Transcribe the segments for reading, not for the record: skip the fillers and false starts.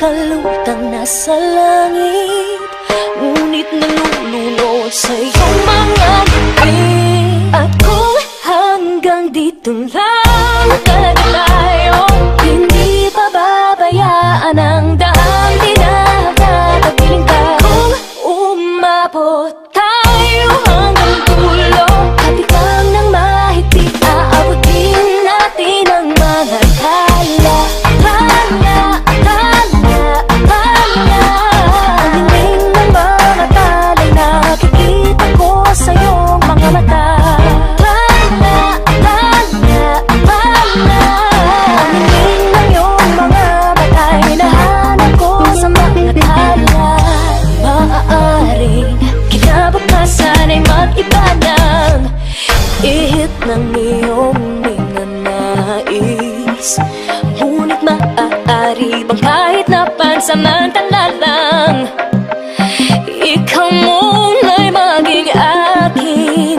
nakalutang nasa langit, ngunit nalulunod sa iyong mga ngiti. At kung hanggang dito lang talaga tayo, hindi pababayaan ang daang tinatatapiling ka. Kung umabot tayo hanggang dulo, hatikan ng mahigpit, aabutin natin ang mga tala. Sa iyong mga mata, aniling ng iyong mga mata, hinahanap ko sa mga tala. Maaaring kinabukasan ay mag-iba ng ihip ng iyong ninanais, ngunit maaari bang kahit na pansamantala lang, ikaw muna'y maging akin.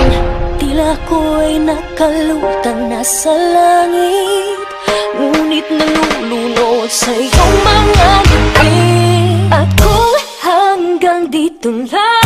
Tila ko'y nakalutang nasa langit, ngunit nalulunod sa iyong mga ngiti. At kung hanggang dito lang